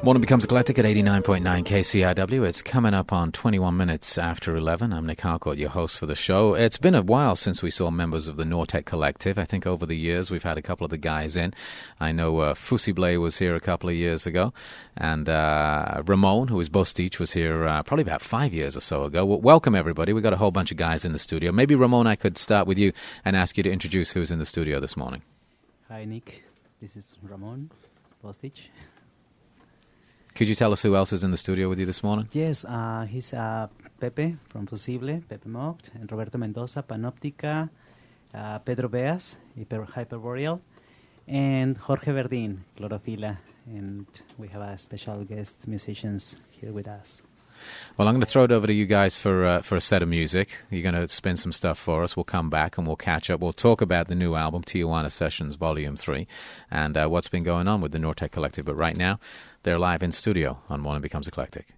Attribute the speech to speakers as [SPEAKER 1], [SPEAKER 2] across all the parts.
[SPEAKER 1] Morning Becomes Eclectic at 89.9 KCRW. It's coming up on 21 minutes after 11. I'm Nick Harcourt, your host for the show. It's been a while since we saw members of the Nortec Collective. I think over the years we've had a couple of the guys in. I know Fussible was here a couple of years ago. And Ramon, who is Bostich, was here probably about 5 years or so ago. Well, welcome, everybody. We've got a whole bunch of guys in the studio. Maybe, Ramon, I could start with you and ask you to introduce who's in the studio this morning.
[SPEAKER 2] Hi, Nick. This is Ramon Bostich.
[SPEAKER 1] Could you tell us who else is in the studio with you this morning?
[SPEAKER 2] Yes, he's Pepe from Fussible, Pepe Mocht, and Roberto Mendoza, Panóptica, Pedro Beas, Hiperboreal, and Jorge Verdin, Clorofila. And we have a special guest musicians here with us.
[SPEAKER 1] Well, I'm going to throw it over to you guys for a set of music. You're going to spin some stuff for us. We'll come back and we'll catch up. We'll talk about the new album, Tijuana Sessions Volume 3, and what's been going on with the Nortec Collective. But right now, they're live in studio on Morning Becomes Eclectic.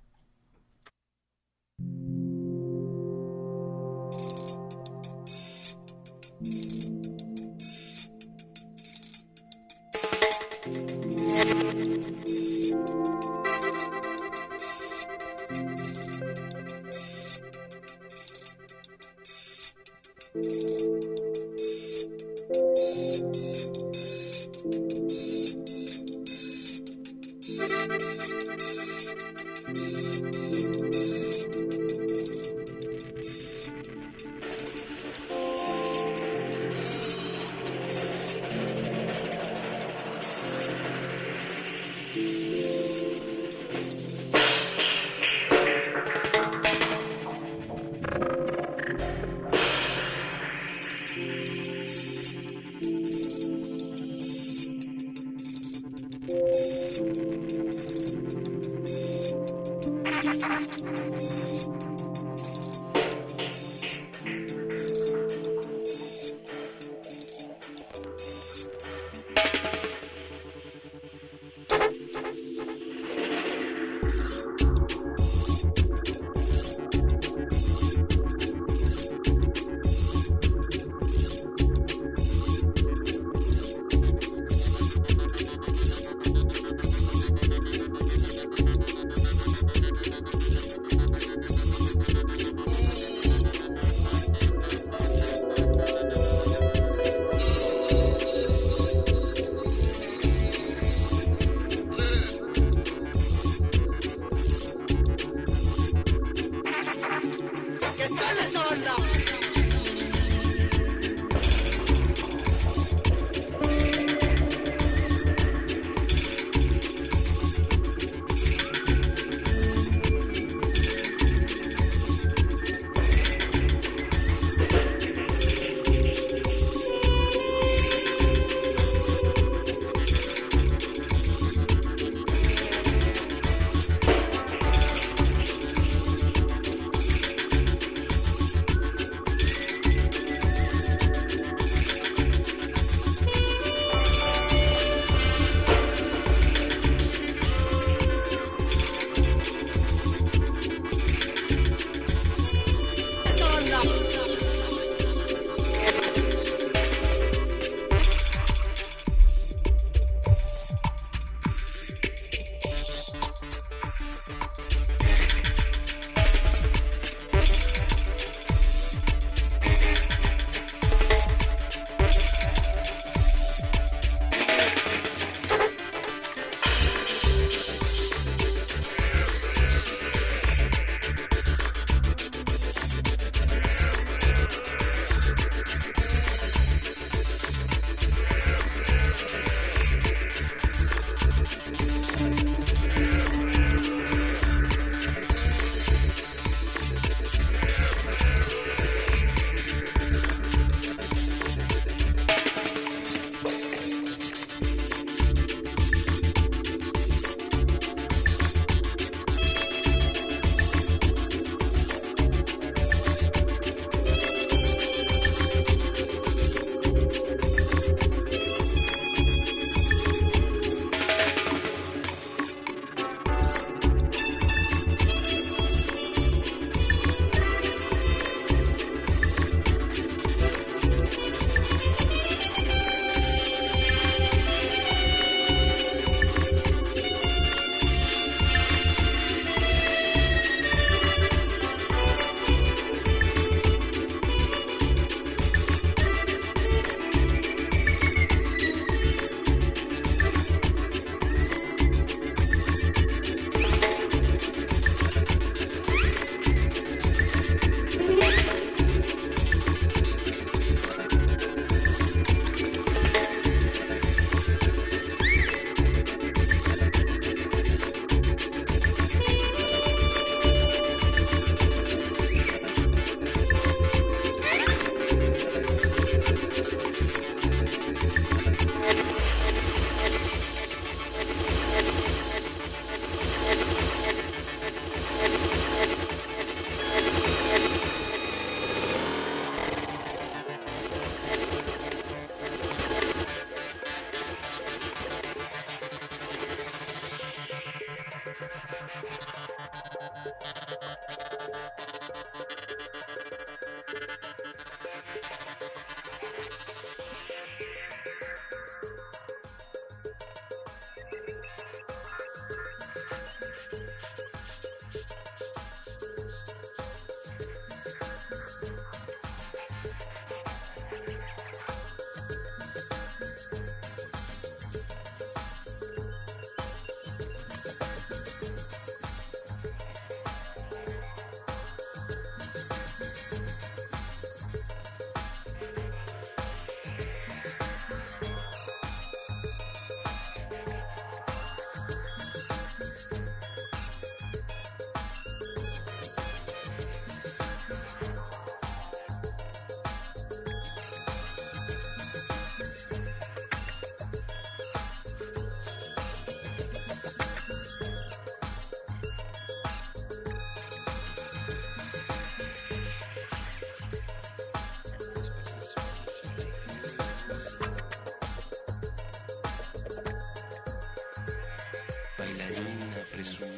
[SPEAKER 3] presumida.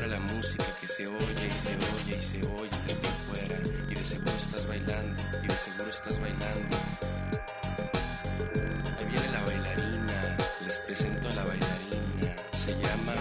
[SPEAKER 3] La música que se oye y se oye y se oye desde afuera, y de seguro estás bailando, y de seguro estás bailando. Ahí viene la bailarina, les presento a la bailarina, se llama...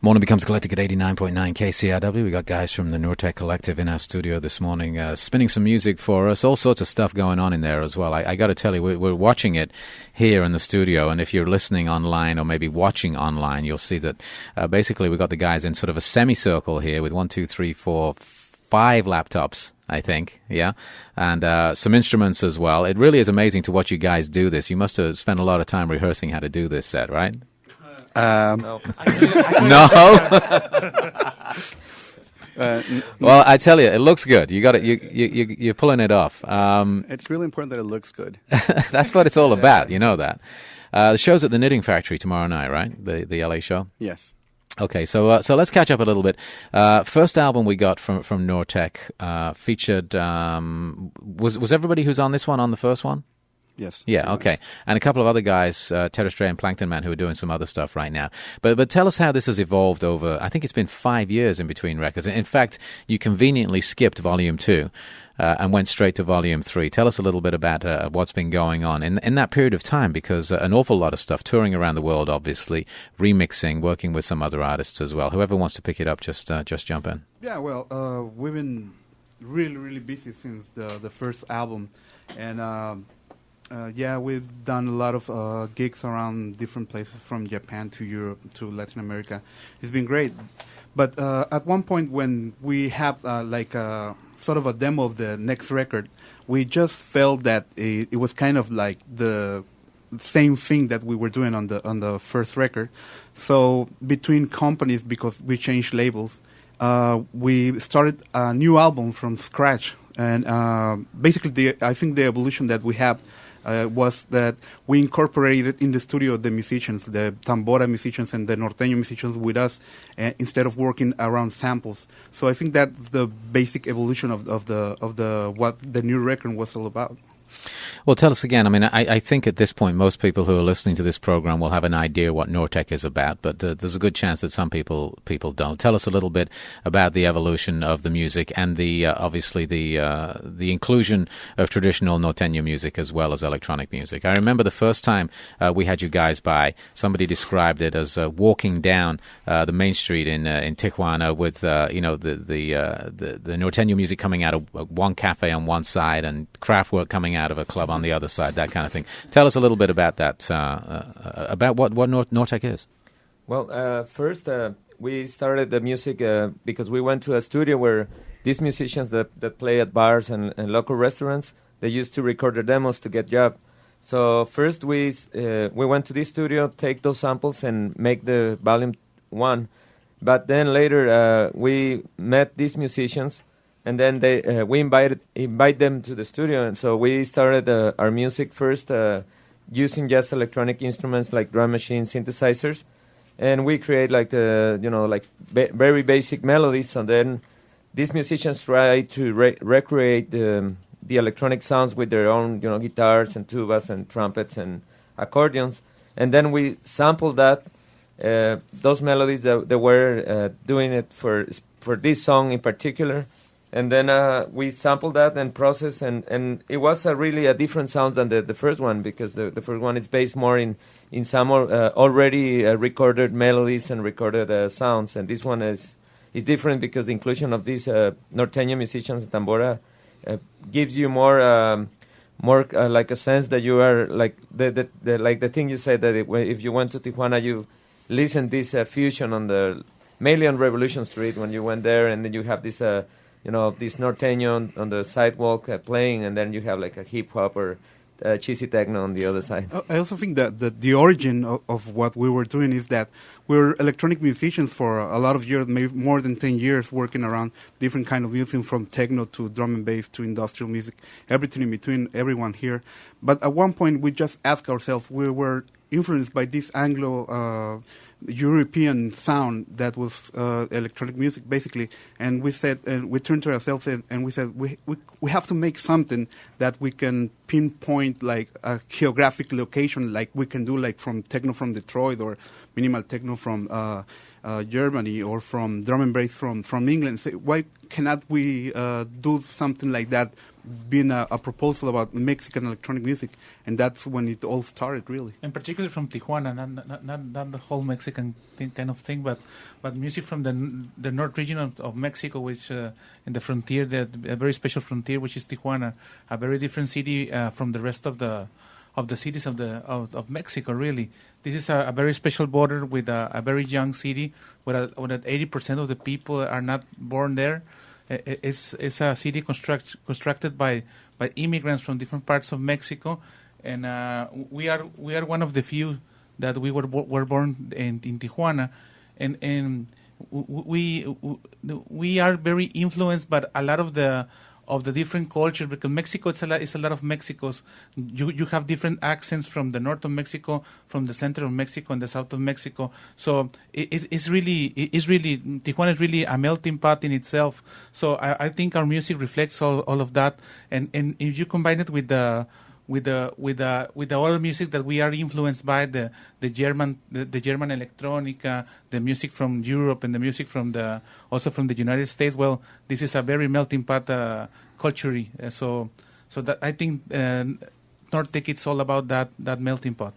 [SPEAKER 1] Morning Becomes Eclectic at 89.9 KCRW. We got guys from the Nortec Collective in our studio this morning spinning some music for us. All sorts of stuff going on in there as well. I got to tell you, we're watching it here in the studio, and if you're listening online or maybe watching online, you'll see that basically we've got the guys in sort of a semicircle here with 5 laptops, I think, yeah, and some instruments as well. It really is amazing to watch you guys do this. You must have spent a lot of time rehearsing how to do this set, right?
[SPEAKER 4] No.
[SPEAKER 1] No. Well, I tell you, it looks good. You got it. You're pulling it off.
[SPEAKER 4] It's really important that it looks good.
[SPEAKER 1] That's what it's all about. You know that. The show's at the Knitting Factory tomorrow night, right? The LA show.
[SPEAKER 4] Yes.
[SPEAKER 1] Okay, so let's catch up a little bit. First album we got from Nortec featured was everybody who's on this one on the first one?
[SPEAKER 4] Yes.
[SPEAKER 1] Yeah, okay. And a couple of other guys, Terrestray and Plankton Man, who are doing some other stuff right now. But tell us how this has evolved over, I think it's been 5 years in between records. In fact, you conveniently skipped Volume 2 and went straight to Volume 3. Tell us a little bit about what's been going on in that period of time, because an awful lot of stuff, touring around the world, obviously, remixing, working with some other artists as well. Whoever wants to pick it up, just jump in.
[SPEAKER 4] Yeah, well, we've been really, really busy since the first album. And... yeah, we've done a lot of gigs around different places, from Japan to Europe to Latin America. It's been great. But at one point when we had sort of a demo of the next record, we just felt that it was kind of like the same thing that we were doing on the first record. So between companies, because we changed labels, we started a new album from scratch. And basically, I think the evolution that we have was that we incorporated in the studio the musicians, the tambora musicians and the norteño musicians with us, instead of working around samples. So I think that's the basic evolution of the what the new record was all about.
[SPEAKER 1] Well, tell us again. I mean, I think at this point, most people who are listening to this program will have an idea what Nortec is about, but there's a good chance that some people don't. Tell us a little bit about the evolution of the music and the obviously the inclusion of traditional norteño music as well as electronic music. I remember the first time we had you guys by, somebody described it as walking down the main street in Tijuana with the norteño music coming out of one cafe on one side and Kraftwerk coming out of a club on the other side, that kind of thing. Tell us a little bit about that, about what Nortec is.
[SPEAKER 5] Well, first we started the music because we went to a studio where these musicians that play at bars and local restaurants, they used to record their demos to get job. So first we went to this studio, take those samples and make the volume 1. But then later we met these musicians, and then we invite them to the studio, and so we started our music first using just electronic instruments like drum machines, synthesizers, and we create very basic melodies. And then these musicians try to recreate the electronic sounds with their own, guitars and tubas and trumpets and accordions, and then we sampled that those melodies that were doing it for this song in particular, and then we sampled that and processed, and it was really a different sound than the first one, because the first one is based more in some already recorded melodies and recorded sounds, and this one is different because the inclusion of these norteño musicians, tambora, gives you more like a sense that you are like the thing you said, that if you went to Tijuana, you listen this fusion mainly on Revolution Street when you went there, and then you have this this norteño on the sidewalk playing, and then you have like a hip hop or cheesy techno on the other side.
[SPEAKER 4] I also think that the origin of what we were doing is that we're electronic musicians for a lot of years, maybe more than 10 years, working around different kind of music, from techno to drum and bass to industrial music, everything in between, everyone here. But at one point, we just asked ourselves, we were influenced by this Anglo-European sound that was electronic music, basically. And we said, and we turned to ourselves and we said, we have to make something that we can pinpoint, like a geographic location, like we can do, like from techno from Detroit, or minimal techno from Germany, or from drum and bass from England. So why cannot we do something like that, being a proposal about Mexican electronic music? And that's when it all started, really.
[SPEAKER 6] And particularly from Tijuana, not the whole Mexican kind of thing, but music from the north region of Mexico, which in the frontier, a very special frontier, which is Tijuana, a very different city from the rest of the cities of Mexico, really. This is a very special border with a very young city, where 80% of the people are not born there. It's a city constructed by immigrants from different parts of Mexico, and we are one of the few that we were born in Tijuana, and we are very influenced by a lot of the different cultures, because Mexico it's a lot of Mexicos. You have different accents from the north of Mexico, from the center of Mexico, and the south of Mexico. So it's really Tijuana is really a melting pot in itself. So I think our music reflects all of that, and if you combine it with the other music that we are influenced by, the German electronica, the music from Europe, and the music also from the United States. Well, this is a very melting pot culture. So that I think Nortec, it's all about that melting pot.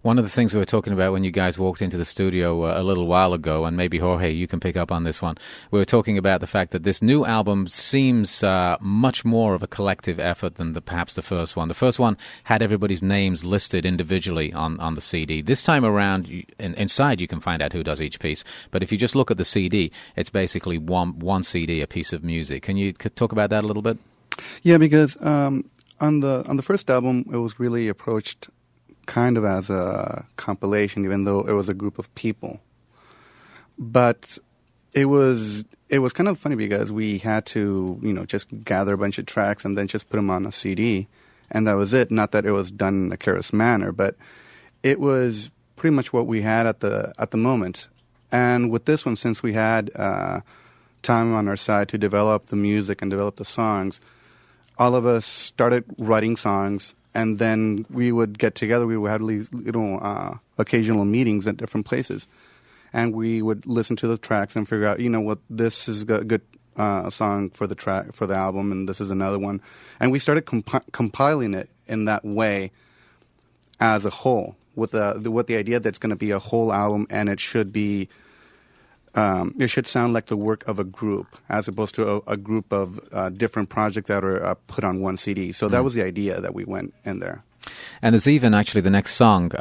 [SPEAKER 1] One of the things we were talking about when you guys walked into the studio a little while ago, and maybe Jorge, you can pick up on this one, we were talking about the fact that this new album seems much more of a collective effort than perhaps the first one. The first one had everybody's names listed individually on the CD. This time around, inside you can find out who does each piece, but if you just look at the CD, it's basically one CD, a piece of music. Can you talk about that a little bit?
[SPEAKER 7] Yeah, because on the first album, it was really approached kind of as a compilation, even though it was a group of people. But it was kind of funny because we had to, just gather a bunch of tracks and then just put them on a CD, and that was it. Not that it was done in a careless manner, but it was pretty much what we had at the moment. And with this one, since we had time on our side to develop the music and develop the songs, all of us started writing songs, and then we would get together. We would have little occasional meetings at different places, and we would listen to the tracks and figure out, what, this is a good song for the album, and this is another one. And we started compiling it in that way as a whole, with the idea that it's going to be a whole album, and it should be. It should sound like the work of a group, as opposed to a group of different projects that are put on one CD. So that was the idea that we went in there.
[SPEAKER 1] And there's even actually the next song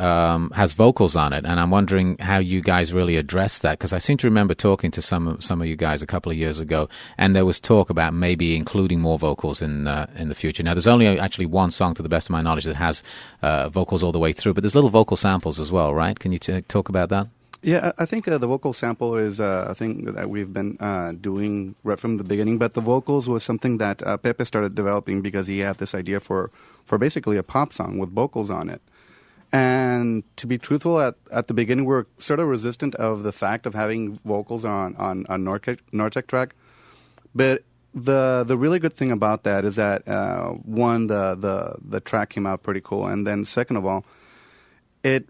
[SPEAKER 1] has vocals on it, and I'm wondering how you guys really address that, because I seem to remember talking to some of you guys a couple of years ago, and there was talk about maybe including more vocals in the future. Now, there's only actually one song, to the best of my knowledge, that has vocals all the way through, but there's little vocal samples as well, right? Can you talk about that?
[SPEAKER 7] Yeah, I think the vocal sample is a thing that we've been doing right from the beginning, but the vocals was something that Pepe started developing because he had this idea for basically a pop song with vocals on it. And to be truthful, at the beginning, we were sort of resistant of the fact of having vocals on a Nortec track, But the really good thing about that is that one, the track came out pretty cool, and then second of all, it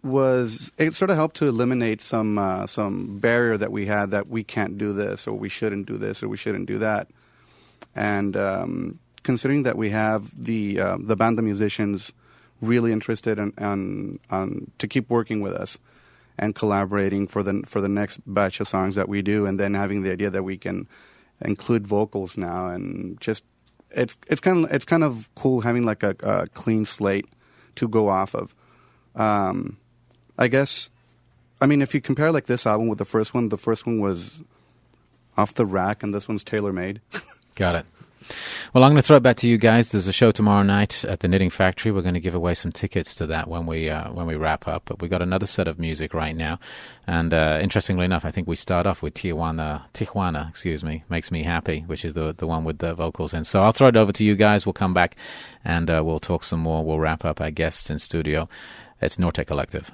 [SPEAKER 7] sort of helped to eliminate some barrier that we had, that we can't do this, or we shouldn't do this, or we shouldn't do that. And considering that we have the band of musicians really interested in to keep working with us and collaborating for the next batch of songs that we do, and then having the idea that we can include vocals now, and just it's kind of cool having like a clean slate to go off of. I guess, I mean, if you compare like this album with the first one was off the rack, and this one's tailor-made.
[SPEAKER 1] Got it. Well, I'm going to throw it back to you guys. There's a show tomorrow night at the Knitting Factory. We're going to give away some tickets to that when we wrap up. But we got another set of music right now, and interestingly enough, I think we start off with Tijuana, excuse me, Makes Me Happy, which is the one with the vocals in. So I'll throw it over to you guys. We'll come back and we'll talk some more. We'll wrap up our guests in studio. It's Nortec Collective.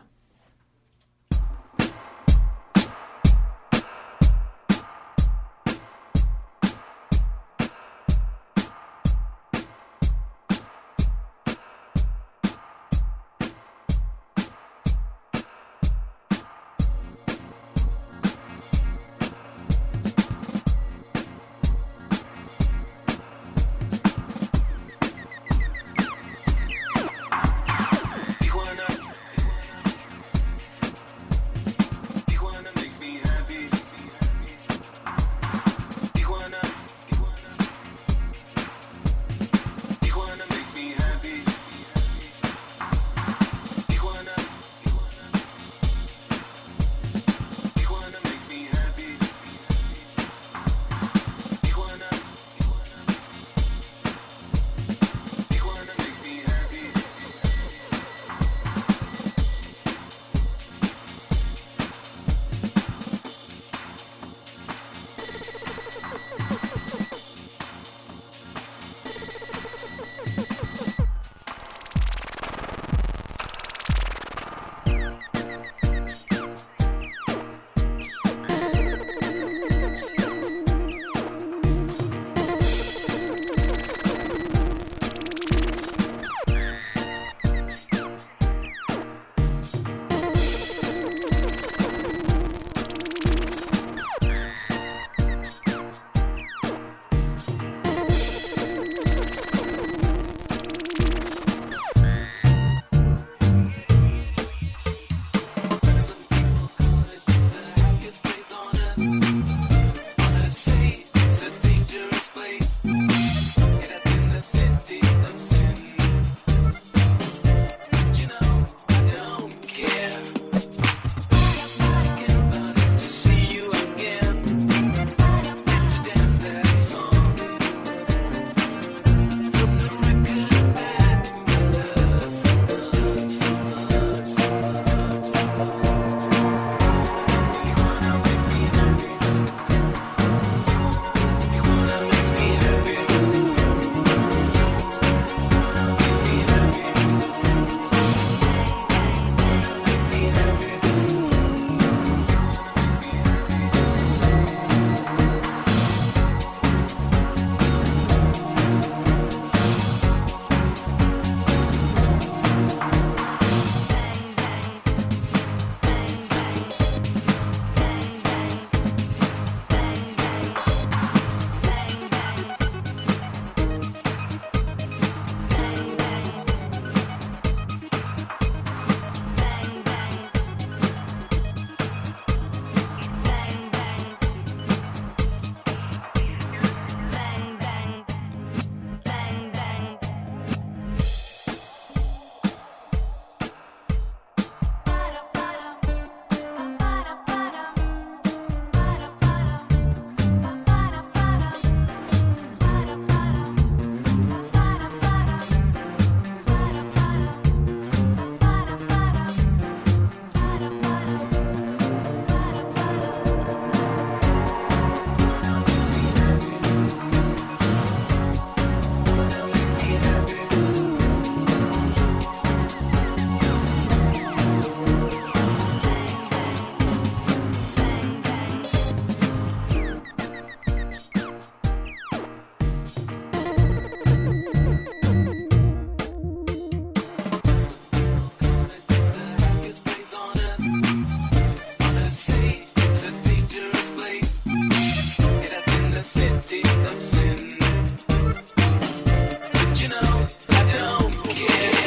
[SPEAKER 8] you know, I don't care.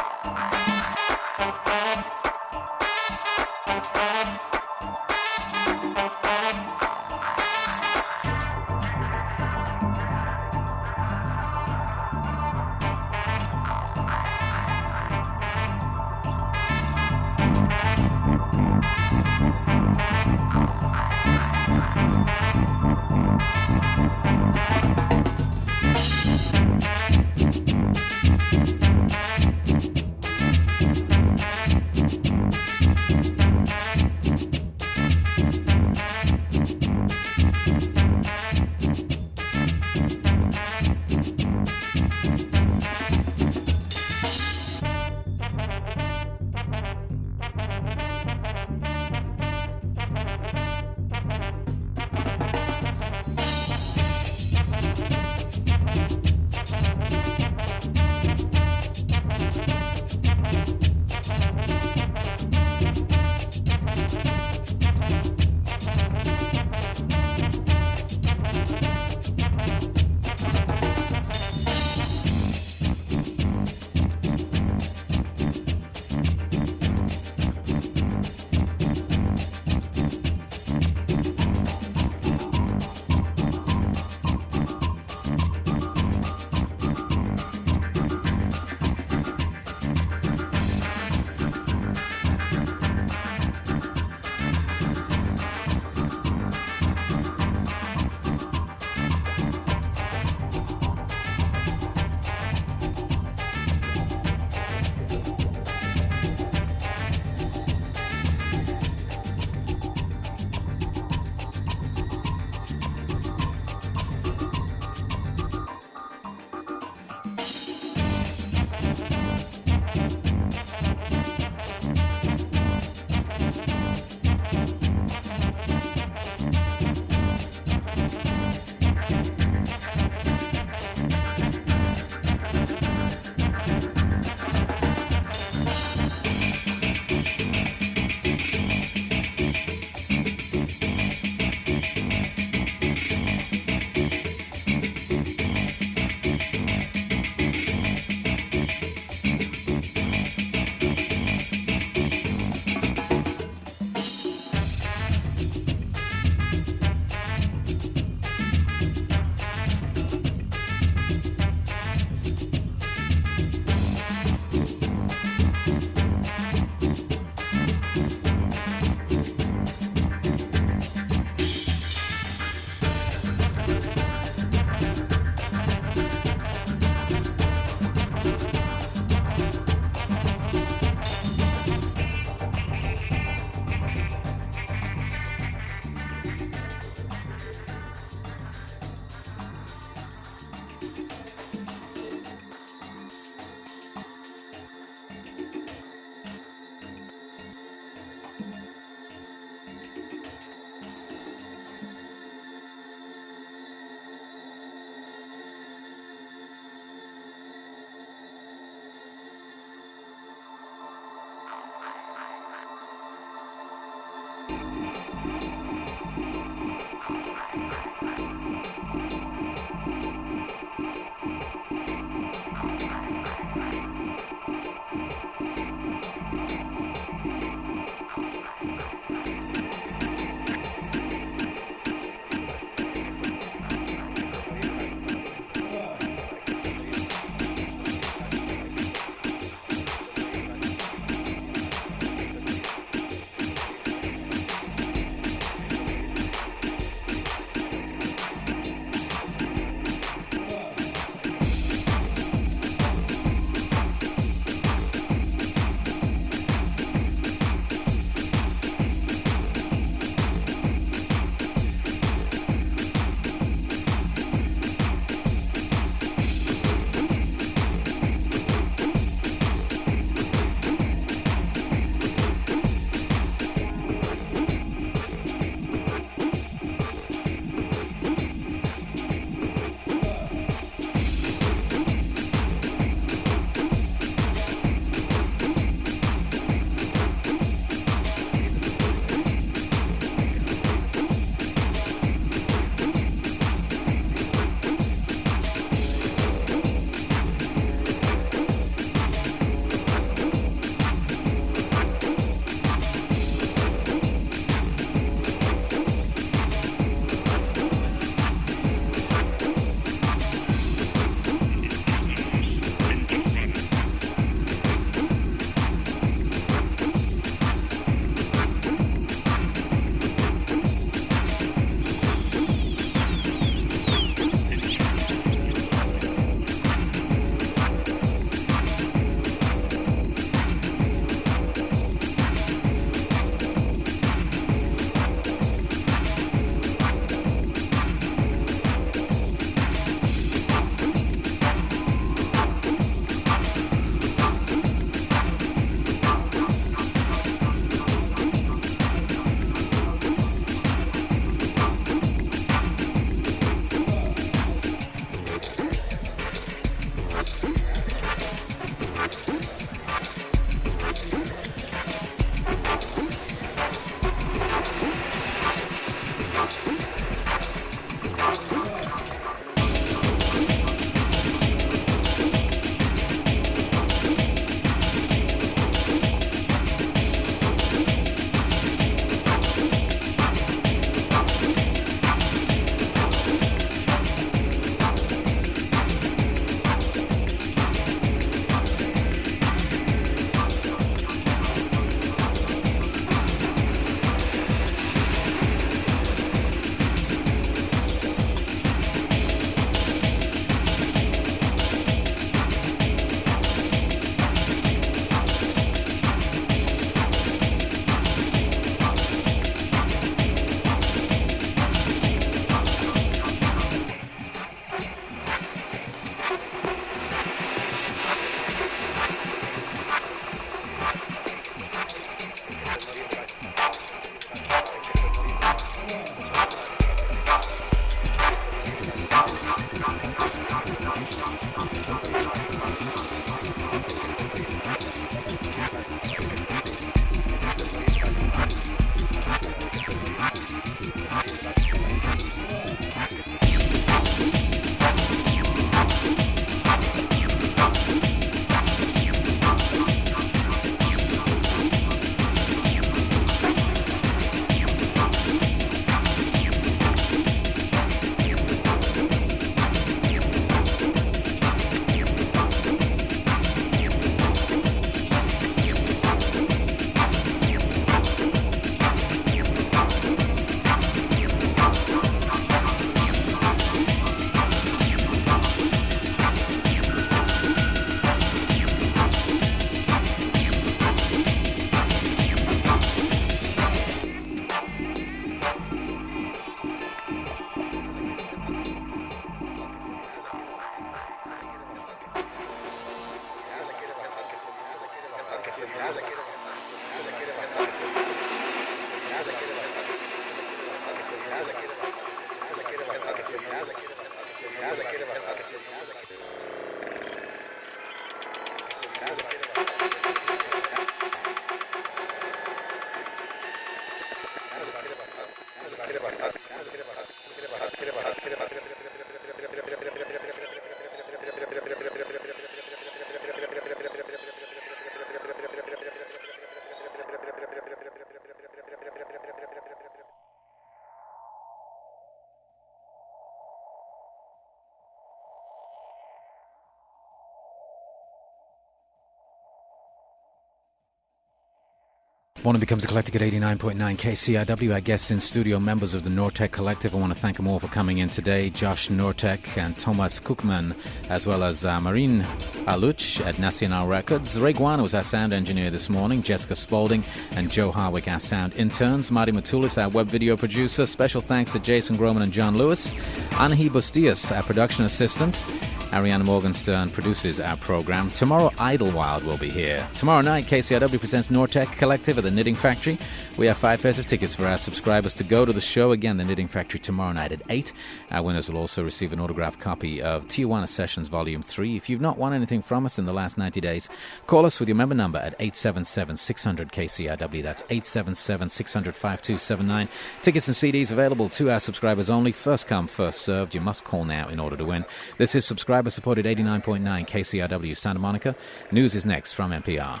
[SPEAKER 1] Morning Becomes Eclectic at 89.9 KCRW. Our guests in studio, members of the Nortec Collective. I want to thank them all for coming in today. Josh Nortec and Thomas Cookman, as well as Marine Aluch at Nacional Records. Ray Guana was our sound engineer this morning. Jessica Spaulding and Joe Harwick, our sound interns. Marty Matulis, our web video producer. Special thanks to Jason Groman and John Lewis. Anahi Bustias, our production assistant. Ariana Morgenstern produces our program. Tomorrow, Idlewild will be here. Tomorrow night, KCRW presents Nortec Collective at the Knitting Factory. We have 5 pairs of tickets for our subscribers to go to the show. Again, the Knitting Factory tomorrow night at 8. Our winners will also receive an autographed copy of Tijuana Sessions Volume 3. If you've not won anything from us in the last 90 days, call us with your member number at 877-600-KCRW. That's 877-600-5279. Tickets and CDs available to our subscribers only. First come, first served. You must call now in order to win. This is subscriber-supported 89.9 KCRW Santa Monica. News is next from NPR.